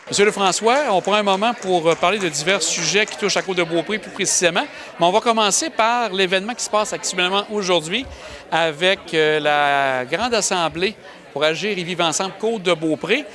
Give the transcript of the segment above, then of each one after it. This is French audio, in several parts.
Monsieur Lefrançois, on prend un moment pour parler de divers sujets qui touchent à Côte-de-Beaupré plus précisément. Mais on va commencer par l'événement qui se passe actuellement aujourd'hui avec la Grande Assemblée pour agir et vivre ensemble Côte-de-Beaupré.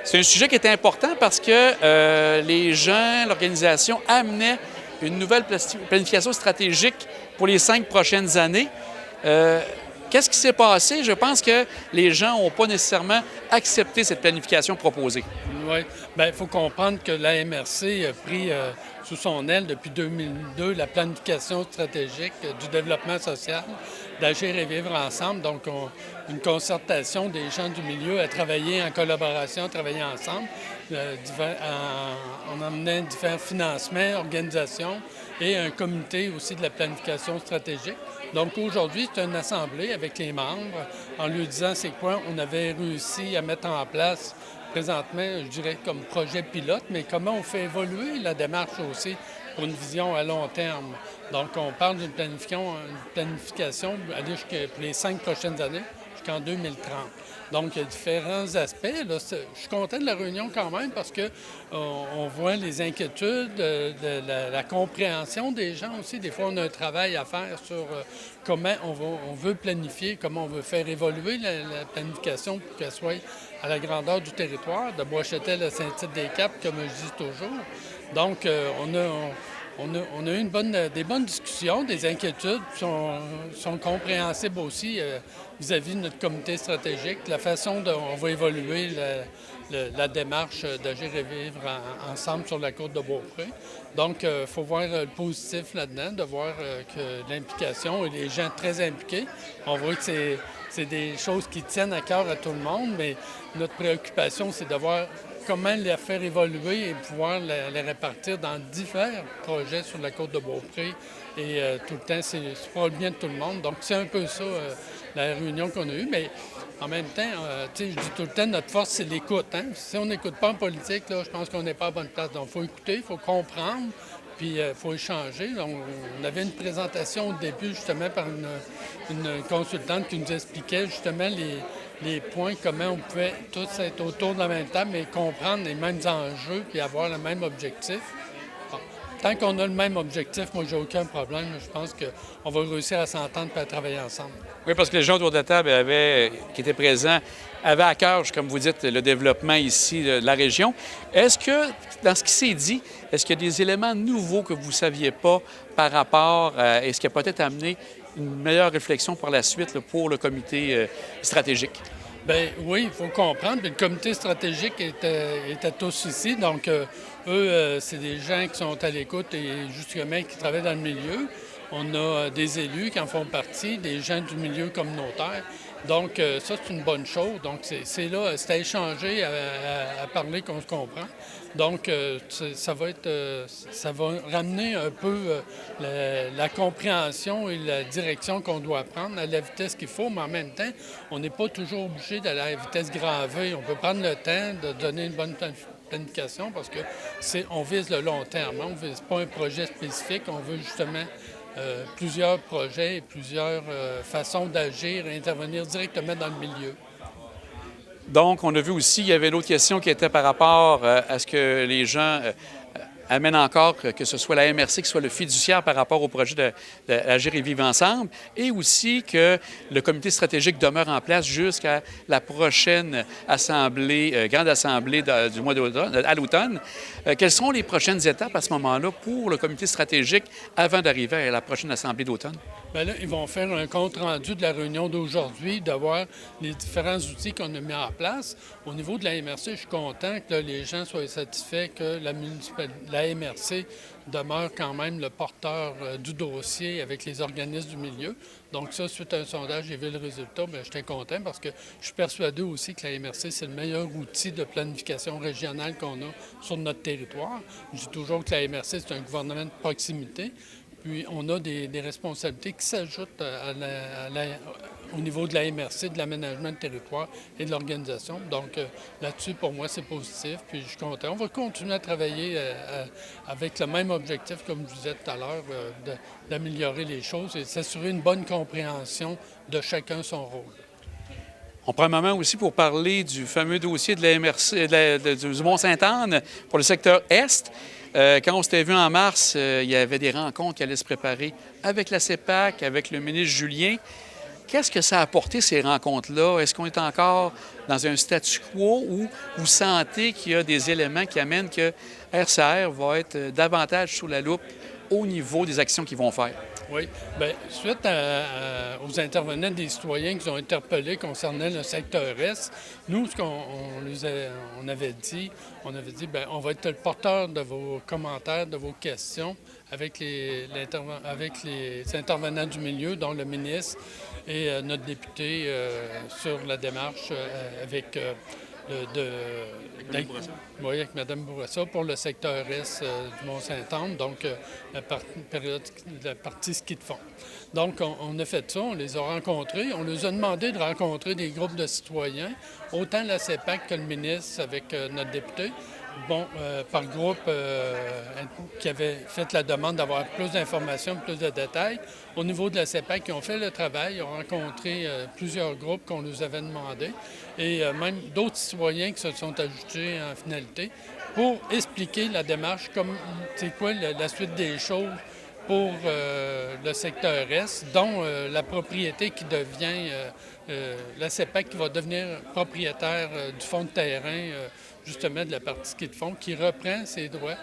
C'est un sujet qui est important parce que les gens, l'organisation amenaient une nouvelle planification stratégique pour les 5 prochaines années. Qu'est-ce qui s'est passé? Je pense que les gens n'ont pas nécessairement accepté cette planification proposée. Oui. Bien, il faut comprendre que la MRC a pris sous son aile depuis 2002 la planification stratégique du développement social, d'agir et vivre ensemble. Donc, une concertation des gens du milieu à travailler en collaboration, à travailler ensemble. On emmenait différents financements, organisations et un comité aussi de la planification stratégique. Donc aujourd'hui, c'est une assemblée avec les membres en lui disant c'est quoi on avait réussi à mettre en place présentement, je dirais comme projet pilote, mais comment on fait évoluer la démarche aussi pour une vision à long terme. Donc on parle d'une planification aller pour les 5 prochaines années jusqu'en 2030. Donc, il y a différents aspects. Là, je suis content de la réunion quand même parce qu'on voit les inquiétudes, la compréhension des gens aussi. Des fois, on a un travail à faire sur comment on veut planifier, comment on veut faire évoluer la planification pour qu'elle soit à la grandeur du territoire, de Bois-Châtel à Saint-Tite-des-Caps, comme je dis toujours. Donc, on a eu des bonnes discussions, des inquiétudes sont compréhensibles aussi vis-à-vis de notre comité stratégique, la façon dont on va évoluer la démarche d'agir et vivre ensemble sur la côte de Beaupré. Donc, il faut voir le positif là-dedans, de voir que l'implication et les gens très impliqués, on voit que c'est des choses qui tiennent à cœur à tout le monde, mais notre préoccupation, c'est de voir comment les faire évoluer et pouvoir les répartir dans divers projets sur la côte de Beaupré. Et tout le temps, c'est pour le bien de tout le monde. Donc, c'est un peu ça, la réunion qu'on a eue. Mais en même temps, je dis tout le temps, notre force, c'est l'écoute. Hein? Si on n'écoute pas en politique, là, je pense qu'on n'est pas à bonne place. Donc, il faut écouter, il faut comprendre, puis il faut échanger. Donc, on avait une présentation au début, justement, par une consultante qui nous expliquait justement les points, comment on pouvait tous être autour de la même table, mais comprendre les mêmes enjeux puis avoir le même objectif. Bon. Tant qu'on a le même objectif, moi, j'ai aucun problème. Je pense qu'on va réussir à s'entendre et à travailler ensemble. Oui, parce que les gens autour de la table qui étaient présents avaient à cœur, comme vous dites, le développement ici de la région. Est-ce que, dans ce qui s'est dit, est-ce qu'il y a des éléments nouveaux que vous ne saviez pas par rapport à ce qui a peut-être amené une meilleure réflexion par la suite là, pour le comité stratégique? Bien, oui, il faut comprendre. Le comité stratégique était tous ici. Donc, eux, c'est des gens qui sont à l'écoute et justement qui travaillent dans le milieu. On a des élus qui en font partie, des gens du milieu communautaire. Donc, ça, c'est une bonne chose. Donc, c'est là, c'est à échanger, à parler qu'on se comprend. Donc, ça va ramener un peu la compréhension et la direction qu'on doit prendre à la vitesse qu'il faut, mais en même temps, on n'est pas toujours obligé d'aller à la vitesse grand V. On peut prendre le temps de donner une bonne planification parce que on vise le long terme. On ne vise pas un projet spécifique, on veut justement plusieurs projets et plusieurs façons d'agir et intervenir directement dans le milieu. Donc, on a vu aussi, il y avait une autre question qui était par rapport à ce que les gens amènent encore, que ce soit la MRC qui soit le fiduciaire par rapport au projet d'Agir et vivre ensemble, et aussi que le comité stratégique demeure en place jusqu'à la prochaine assemblée, grande assemblée du mois d'automne, à l'automne. Quelles sont les prochaines étapes à ce moment-là pour le comité stratégique avant d'arriver à la prochaine assemblée d'automne? Bien là, ils vont faire un compte-rendu de la réunion d'aujourd'hui, de voir les différents outils qu'on a mis en place. Au niveau de la MRC, je suis content que là, les gens soient satisfaits que la MRC demeure quand même le porteur du dossier avec les organismes du milieu. Donc ça, suite à un sondage, j'ai vu le résultat, bien, j'étais content parce que je suis persuadé aussi que la MRC, c'est le meilleur outil de planification régionale qu'on a sur notre territoire. Je dis toujours que la MRC, c'est un gouvernement de proximité. Puis, on a des responsabilités qui s'ajoutent au niveau de la MRC, de l'aménagement de territoire et de l'organisation. Donc, là-dessus, pour moi, c'est positif. Puis, je suis content. On va continuer à travailler avec le même objectif, comme je disais tout à l'heure, d'améliorer les choses et s'assurer une bonne compréhension de chacun son rôle. On prend un moment aussi pour parler du fameux dossier de la MRC, du Mont-Sainte-Anne pour le secteur Est. Quand on s'était vu en mars, il y avait des rencontres qui allaient se préparer avec la CEPAC, avec le ministre Julien. Qu'est-ce que ça a apporté, ces rencontres-là? Est-ce qu'on est encore dans un statu quo ou vous sentez qu'il y a des éléments qui amènent que RCR va être davantage sous la loupe au niveau des actions qu'ils vont faire? Oui. Bien, suite aux intervenants des citoyens qui ont interpellés concernant le secteur Est, nous, ce on avait dit, bien, on va être le porteur de vos commentaires, de vos questions avec les intervenants du milieu, dont le ministre et notre député sur la démarche avec oui, avec Mme Bourassa pour le secteur Est du Mont-Sainte-Anne, donc la partie ski de fond. Donc, on a fait ça, on les a rencontrés, on leur a demandé de rencontrer des groupes de citoyens, autant la CEPAC que le ministre avec notre député. Bon, par groupe qui avait fait la demande d'avoir plus d'informations, plus de détails. Au niveau de la CEPAC, ils ont fait le travail, ils ont rencontré plusieurs groupes qu'on nous avait demandé et même d'autres citoyens qui se sont ajoutés en finalité pour expliquer la démarche, comme c'est quoi la suite des choses pour le secteur Est, dont la propriété qui devient, la CEPAC qui va devenir propriétaire du fonds de terrain, justement de la partie ski de fond, qui reprend ses droits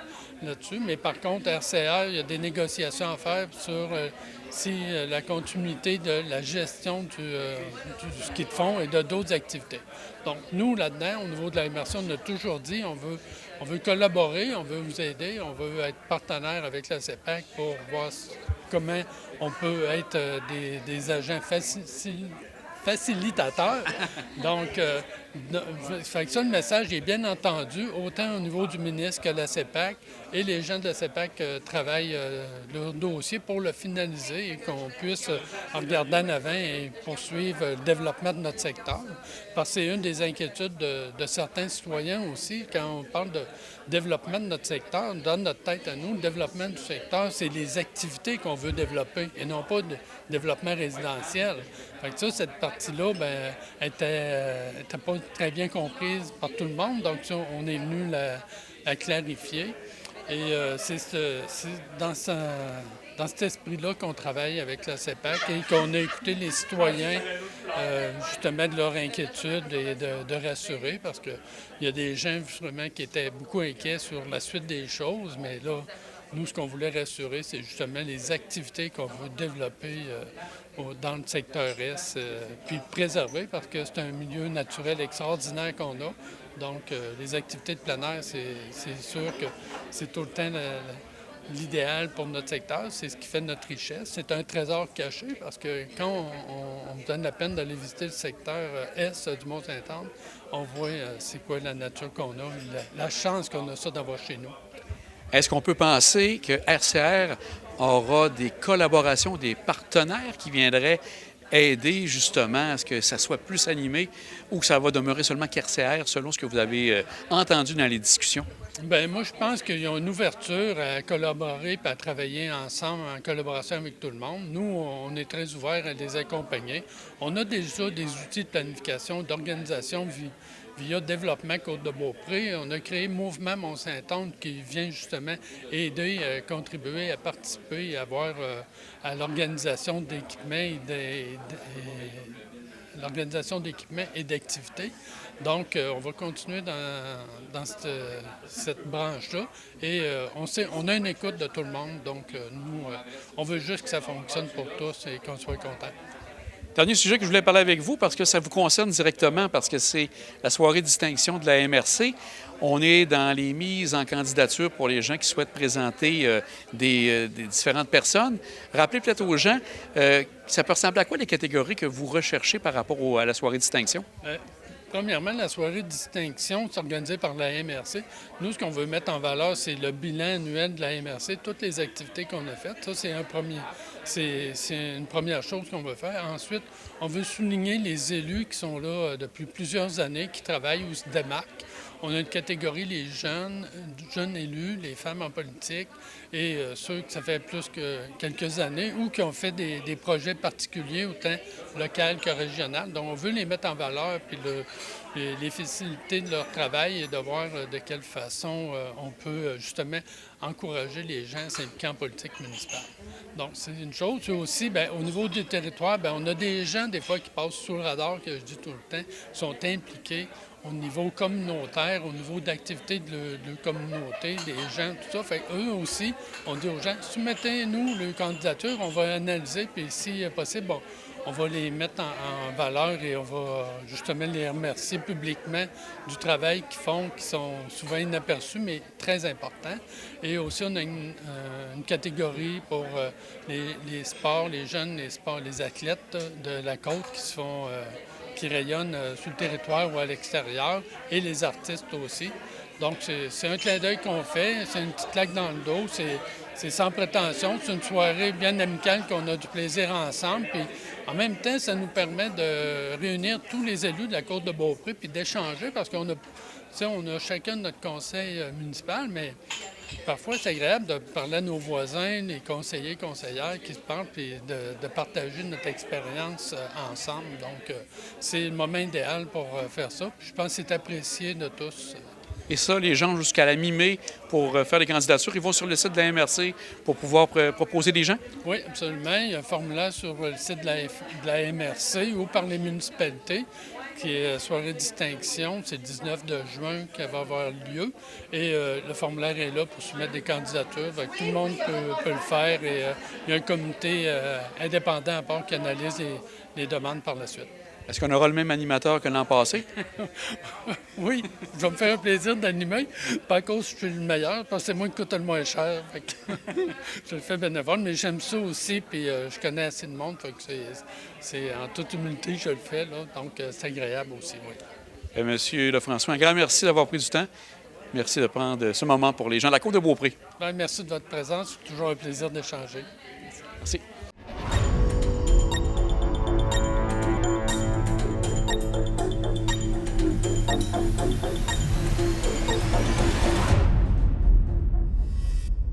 là-dessus. Mais par contre, RCR, il y a des négociations à faire sur la continuité de la gestion du ski de fond et de d'autres activités. Donc, nous, là-dedans, au niveau de la MRC, on a toujours dit on veut collaborer, on veut vous aider, on veut être partenaire avec la CEPAC pour voir comment on peut être des agents facilitateurs. Donc, fait que ça, le message est bien entendu, autant au niveau du ministre que de la CEPAC. Et les gens de la CEPAC travaillent leur dossier pour le finaliser et qu'on puisse regarder en avant et poursuivre le développement de notre secteur. Parce que c'est une des inquiétudes de certains citoyens aussi. Quand on parle de développement de notre secteur, dans notre tête à nous, le développement du secteur, c'est les activités qu'on veut développer et non pas de développement résidentiel. Fait que ça, cette partie-là, bien, était pas très bien comprise par tout le monde. Donc, ça, on est venu la clarifier. Et c'est dans cet esprit-là qu'on travaille avec la CEPAC et qu'on a écouté les citoyens, justement, de leur inquiétude et de rassurer, parce qu'il y a des gens, justement, qui étaient beaucoup inquiets sur la suite des choses, mais là, nous, ce qu'on voulait rassurer, c'est justement les activités qu'on veut développer dans le secteur Est, puis préserver, parce que c'est un milieu naturel extraordinaire qu'on a. Donc, les activités de plein air, c'est sûr que c'est tout le temps l'idéal pour notre secteur. C'est ce qui fait notre richesse. C'est un trésor caché parce que quand on nous donne la peine d'aller visiter le secteur Est du Mont-Sainte-Anne, on voit c'est quoi la nature qu'on a, la chance qu'on a ça d'avoir chez nous. Est-ce qu'on peut penser que RCR aura des collaborations, des partenaires qui viendraient aider justement à ce que ça soit plus animé ou que ça va demeurer seulement qu'RCR selon ce que vous avez entendu dans les discussions? Bien, moi, je pense qu'il y a une ouverture à collaborer et à travailler ensemble en collaboration avec tout le monde. Nous, on est très ouverts à les accompagner. On a déjà des outils de planification, d'organisation via Développement Côte-de-Beaupré. On a créé Mouvement Mont-Sainte-Anne qui vient justement aider, contribuer à participer, à avoir à l'organisation d'équipements et d'activités. Donc, on va continuer dans cette branche-là. Et on a une écoute de tout le monde. Donc, nous, on veut juste que ça fonctionne pour tous et qu'on soit contents. Dernier sujet que je voulais parler avec vous, parce que ça vous concerne directement, parce que c'est la soirée de distinction de la MRC. On est dans les mises en candidature pour les gens qui souhaitent présenter des différentes personnes. Rappelez peut-être aux gens, ça peut ressembler à quoi les catégories que vous recherchez par rapport à la soirée de distinction? Premièrement, la soirée de distinction, c'est organisée par la MRC. Nous, ce qu'on veut mettre en valeur, c'est le bilan annuel de la MRC, toutes les activités qu'on a faites. Ça, c'est c'est une première chose qu'on veut faire. Ensuite, on veut souligner les élus qui sont là depuis plusieurs années, qui travaillent ou se démarquent. On a une catégorie, les jeunes élus, les femmes en politique et ceux que ça fait plus que quelques années ou qui ont fait des projets particuliers, autant local que régional. Donc, on veut les mettre en valeur puis les faciliter de leur travail et de voir de quelle façon on peut justement encourager les gens à s'impliquer en politique municipale. Donc, c'est une chose. Et aussi, bien, au niveau du territoire, bien, on a des gens, des fois, qui passent sous le radar, que je dis tout le temps, qui sont impliqués au niveau communautaire, au niveau d'activité de communauté, des gens, tout ça. Fait eux aussi, on dit aux gens, soumettez-nous les candidatures, on va analyser, puis si possible, bon, on va les mettre en valeur et on va justement les remercier publiquement du travail qu'ils font, qui sont souvent inaperçus, mais très importants. Et aussi, on a une catégorie pour les sports, les jeunes, les sports, les athlètes de la côte qui rayonnent sur le territoire ou à l'extérieur, et les artistes aussi. Donc, c'est un clin d'œil qu'on fait, c'est une petite claque dans le dos, c'est sans prétention, c'est une soirée bien amicale qu'on a du plaisir ensemble. Puis, en même temps, ça nous permet de réunir tous les élus de la Côte-de-Beaupré puis d'échanger parce qu'on a, on a chacun notre conseil municipal, mais parfois, c'est agréable de parler à nos voisins, les conseillers, conseillères qui se parlent, puis de partager notre expérience ensemble. Donc, c'est le moment idéal pour faire ça. Puis je pense que c'est apprécié de tous. Et ça, les gens, jusqu'à la mi-mai, pour faire des candidatures, ils vont sur le site de la MRC pour pouvoir proposer des gens? Oui, absolument. Il y a un formulaire sur le site de la MRC ou par les municipalités, qui est soirée distinction. C'est le 19 de juin qu'elle va avoir lieu. Et le formulaire est là pour soumettre des candidatures. Donc, tout le monde peut le faire. Et il y a un comité indépendant à part qui analyse les demandes par la suite. Est-ce qu'on aura le même animateur que l'an passé? Oui, je vais me faire un plaisir d'animer. Pas à cause que je suis le meilleur, parce que c'est moi qui coûte le moins cher. Fait que je le fais bénévole, mais j'aime ça aussi, puis je connais assez de monde. Fait que c'est en toute humilité que je le fais, là, donc c'est agréable aussi, oui. Monsieur Lefrançois, un grand merci d'avoir pris du temps. Merci de prendre ce moment pour les gens de la Côte-de-Beaupré. Bien, merci de votre présence. C'est toujours un plaisir d'échanger. Merci.